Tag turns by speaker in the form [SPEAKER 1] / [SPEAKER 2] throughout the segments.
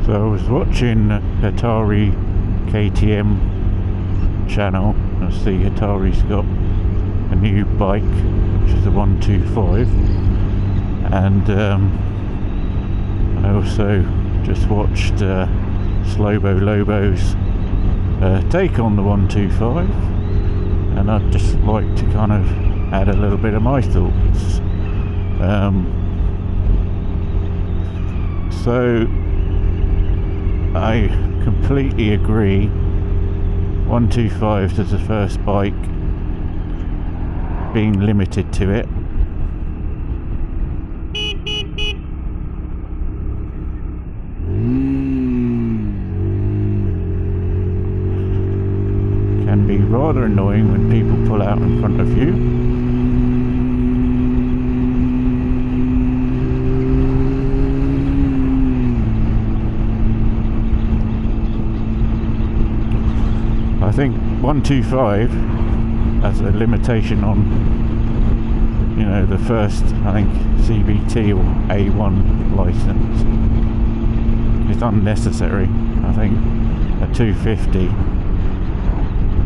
[SPEAKER 1] So I was watching Hatari KTM channel. I see Hatari's got a new bike, which is a 125, and I also just watched Slobo Lobo's take on the 125, and I'd just like to kind of add a little bit of my thoughts. So I completely agree. 125 as the first bike, being limited to it, can be rather annoying when people pull out in front of you. I think 125 has a limitation on, you know, the first, I think, CBT or A1 license. It's unnecessary. I think a 250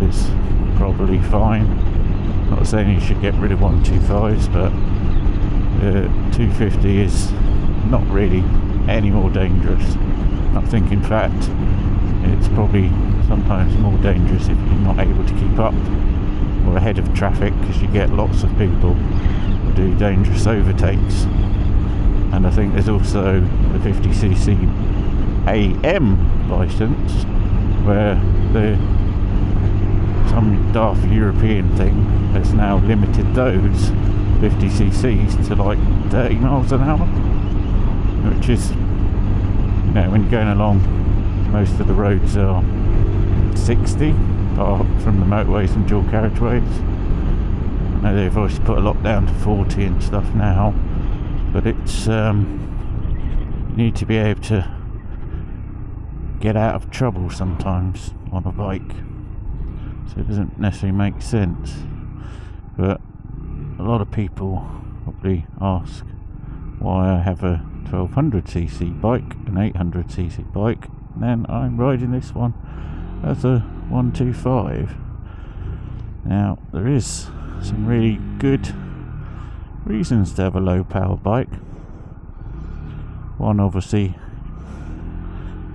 [SPEAKER 1] is probably fine. Not saying you should get rid of 125s, but 250 is not really any more dangerous. I think, in fact, it's probably sometimes more dangerous if you're not able to keep up or ahead of traffic, because you get lots of people who do dangerous overtakes. And I think there's also the 50cc AM license, where some daft European thing has now limited those 50cc's to like 30 miles an hour, which is, you know, when you're going along, most of the roads are 60, apart from the motorways and dual carriageways. I know they've obviously put a lot down to 40 and stuff now, but it's you need to be able to get out of trouble sometimes on a bike, so it doesn't necessarily make sense. But a lot of people probably ask why I have a 1200cc bike, an 800cc bike, and then I'm riding this one as a 125. Now, there is some really good reasons to have a low power bike. One, obviously,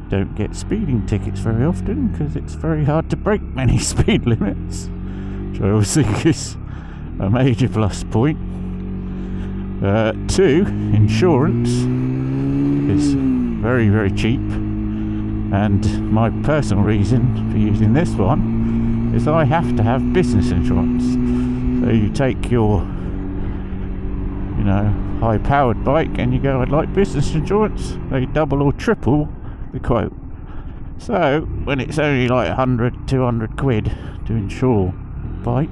[SPEAKER 1] don't get speeding tickets very often because it's very hard to break many speed limits, which I always think is a major plus point. 2, insurance is very, very cheap. And my personal reason for using this one is I have to have business insurance. So you take your, you know, high-powered bike and you go, I'd like business insurance. They double or triple the quote. So when it's only like 100, 200 quid to insure a bike,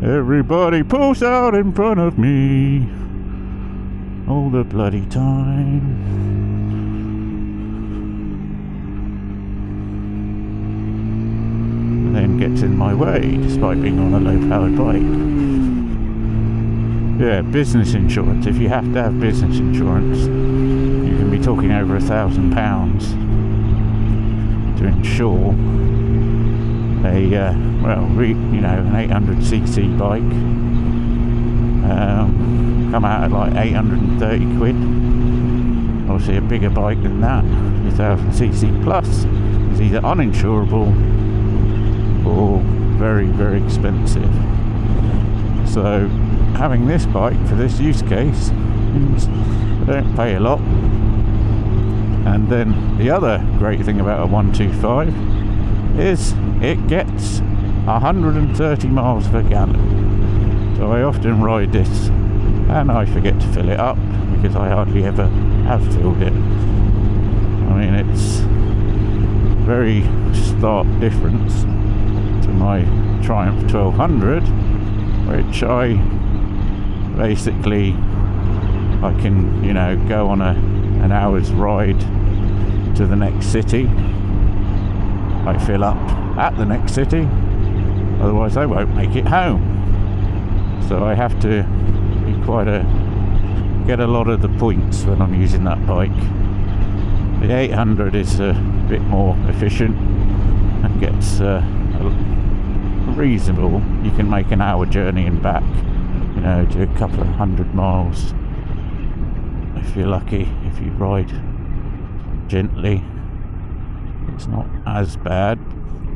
[SPEAKER 1] everybody pulls out in front of me all the bloody time. And then gets in my way despite being on a low-powered bike. Yeah, business insurance. If you have to have business insurance, you can be talking over £1,000 to insure an 800cc bike. Come out at like 830 quid. Obviously a bigger bike than that, 1000cc plus, is either uninsurable or very, very expensive. So having this bike for this use case means I don't pay a lot. And then the other great thing about a 125 is it gets 130 miles per gallon. So I often ride this and I forget to fill it up because I hardly ever have filled it. I mean, it's very stark difference to my Triumph 1200, which I basically, I can, go on an hour's ride to the next city. I fill up at the next city, otherwise I won't make it home. So I have to be get a lot of the points when I'm using that bike. The 800 is a bit more efficient and gets reasonable. You can make an hour journey and back, do a couple of 100 miles if you're lucky. If you ride gently, it's not as bad,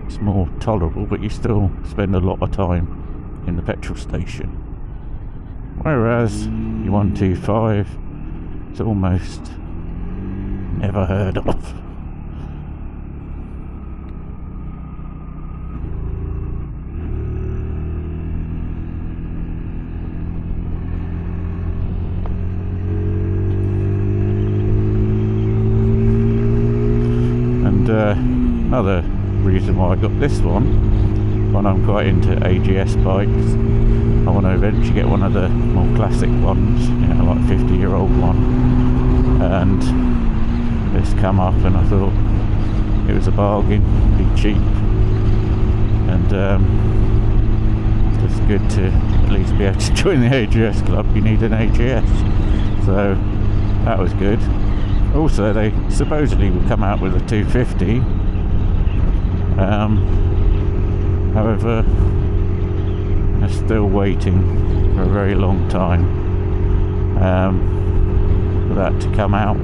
[SPEAKER 1] it's more tolerable, but you still spend a lot of time in the petrol station. Whereas your 125 is almost never heard of. Another reason why I got this one, when I'm quite into AGS bikes, I want to eventually get one of the more classic ones, like 50-year-old one. And this come up and I thought it was a bargain, be cheap, and it's good to at least be able to join the AGS club. You need an AGS, so that was good. Also, they supposedly will come out with a 250. However, they're still waiting for a very long time for that to come out.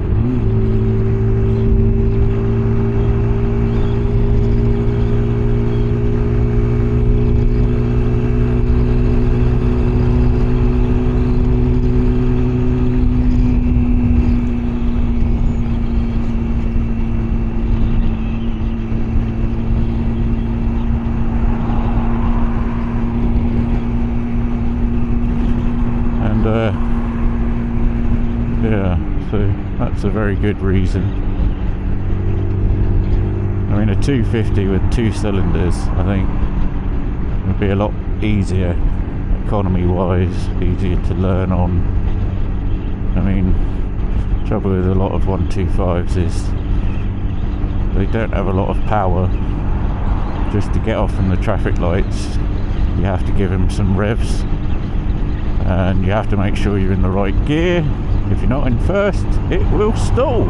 [SPEAKER 1] So that's a very good reason. I mean, a 250 with 2 cylinders, I think, would be a lot easier, economy-wise, easier to learn on. I mean, the trouble with a lot of 125s is they don't have a lot of power. Just to get off from the traffic lights, you have to give them some revs, and you have to make sure you're in the right gear. If you're not in first, it will stall.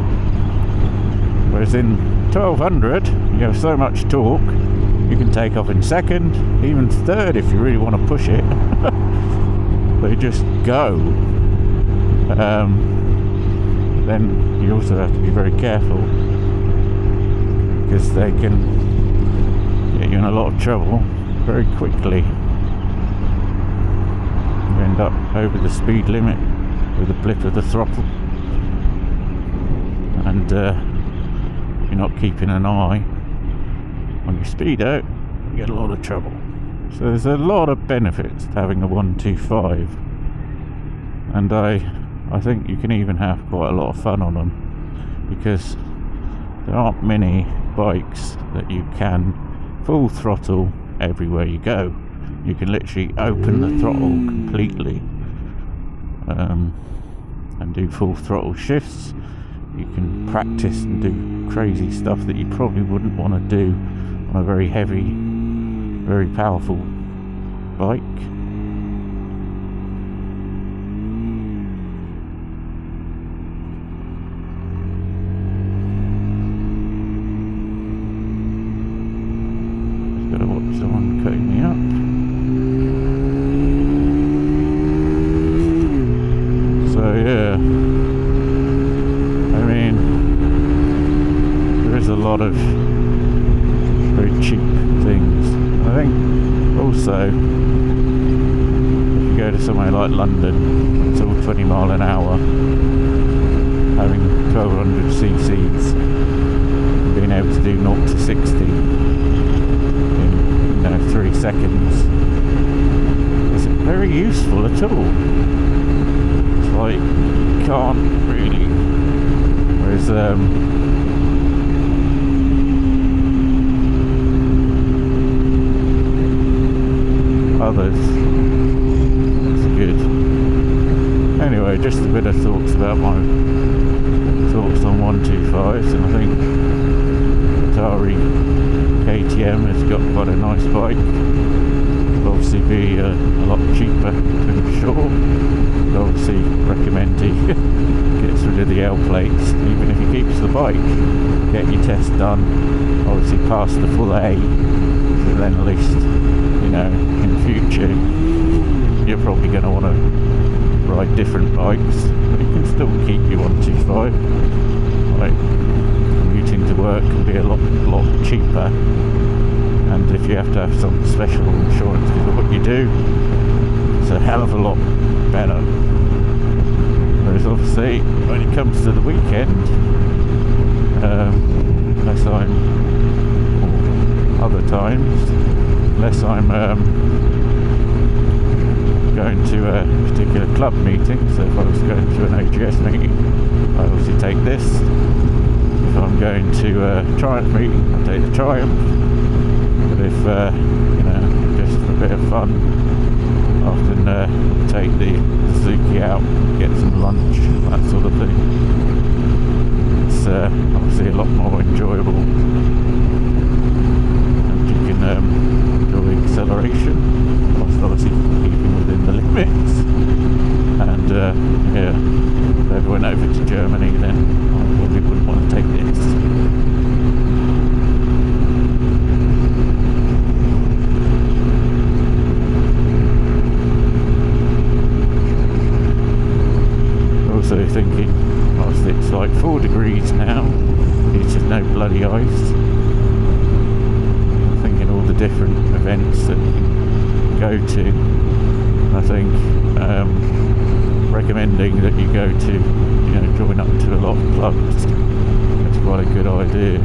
[SPEAKER 1] Whereas in 1200, you have so much torque, you can take off in second, even third if you really want to push it. They just go. Then you also have to be very careful, because they can get you in a lot of trouble very quickly. You end up over the speed limit with a blip of the throttle, and you're not keeping an eye on your speed out, you get a lot of trouble. So there's a lot of benefits to having a 125, and I think you can even have quite a lot of fun on them, because there aren't many bikes that you can full throttle everywhere you go. You can literally open the throttle completely and do full throttle shifts. You can practice and do crazy stuff that you probably wouldn't want to do on a very heavy, very powerful bike. Just gotta watch someone cutting me up. So yeah, I mean, there is a lot of very cheap things. I think also, if you go to somewhere like London, it's all 20 mile an hour, having 1200 cc's, and being able to do 0 to 60 in 3 seconds isn't very useful at all. Like, you can't really, whereas others, it's good. Anyway, just a bit of thoughts about my thoughts on 125s, and I think Hatari KTM has got quite a nice bike. It'll obviously be a lot cheaper to insure. I'd obviously recommend he gets rid of the L plates, even if he keeps the bike. Get your test done, obviously pass the full A, so then at least, you know, in future you're probably going to want to ride different bikes, but you can still keep your 125. Like, commuting to work can be a lot cheaper, and if you have to have some special insurance because of what you do, it's a hell of a lot better. Whereas obviously when it comes to the weekend, unless I'm, or other times, unless I'm going to a particular club meeting, so if I was going to an OGS meeting, I obviously take this. If I'm going to a Triumph meeting, I take the Triumph. But if, you know, just for a bit of fun, I often take the Suzuki out, get some lunch, that sort of thing. It's obviously a lot more enjoyable, and you can enjoy acceleration, whilst obviously keeping within the limits. And yeah, if I ever went over to Germany, then I probably wouldn't want to take this. Also thinking, whilst it's like 4 degrees now, it's just no bloody ice. I'm thinking all the different events that you can go to. I think recommending that you go to, you know, join up to a lot of clubs. That's quite a good idea,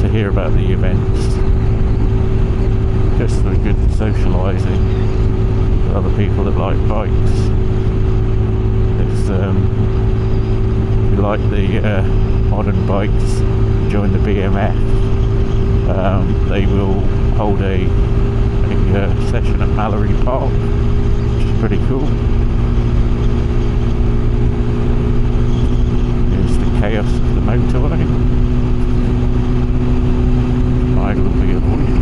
[SPEAKER 1] to hear about the events, just for good socialising with other people that like bikes. It's, if you like the modern bikes, join the BMF. They will hold a session at Mallory Park, which is pretty cool. Here's the chaos of the motorway. I will be avoiding.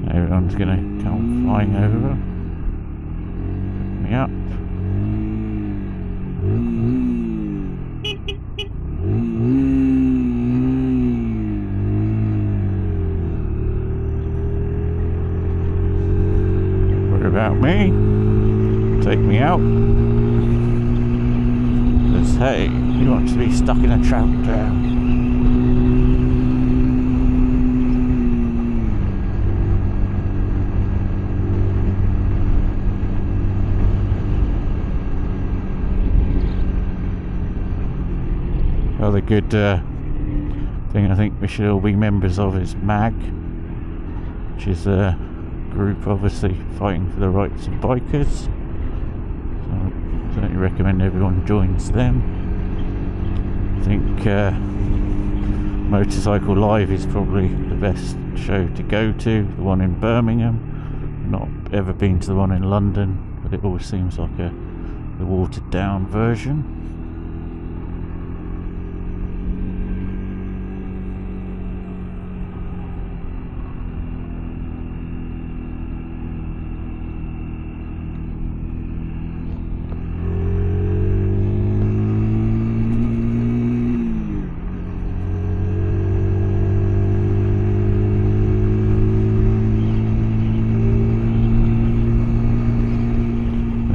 [SPEAKER 1] Everyone's gonna come flying over, pick me up. What about me? Take me out. Says, hey, he wants to be stuck in a tractor. Other good thing I think we should all be members of is MAG, which is a group obviously fighting for the rights of bikers. So I certainly recommend everyone joins them. I think Motorcycle Live is probably the best show to go to, the one in Birmingham. Not ever been to the one in London, but it always seems like the watered down version.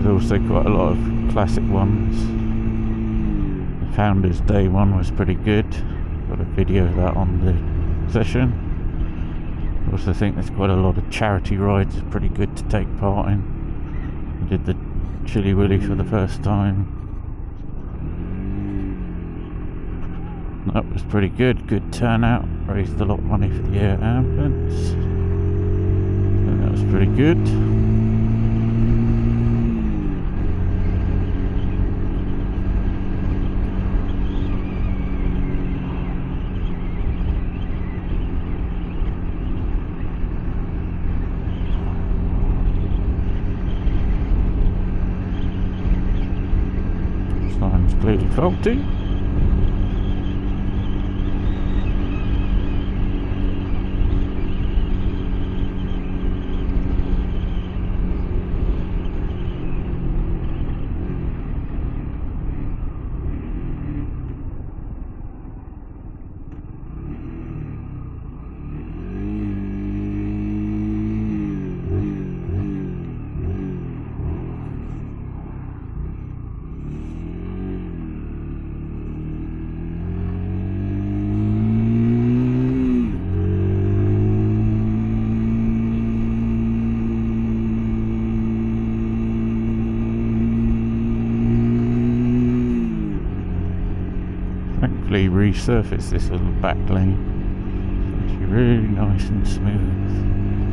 [SPEAKER 1] Also quite a lot of classic ones. The Founders Day one was pretty good. Got a video of that on the session. I also think there's quite a lot of charity rides, it's pretty good to take part in. I did the Chilly Willy for the first time. That was pretty good turnout, raised a lot of money for the air ambulance. And that was pretty good. Sign's clearly faulty. Thankfully resurfaced this little back lane. It's actually really nice and smooth.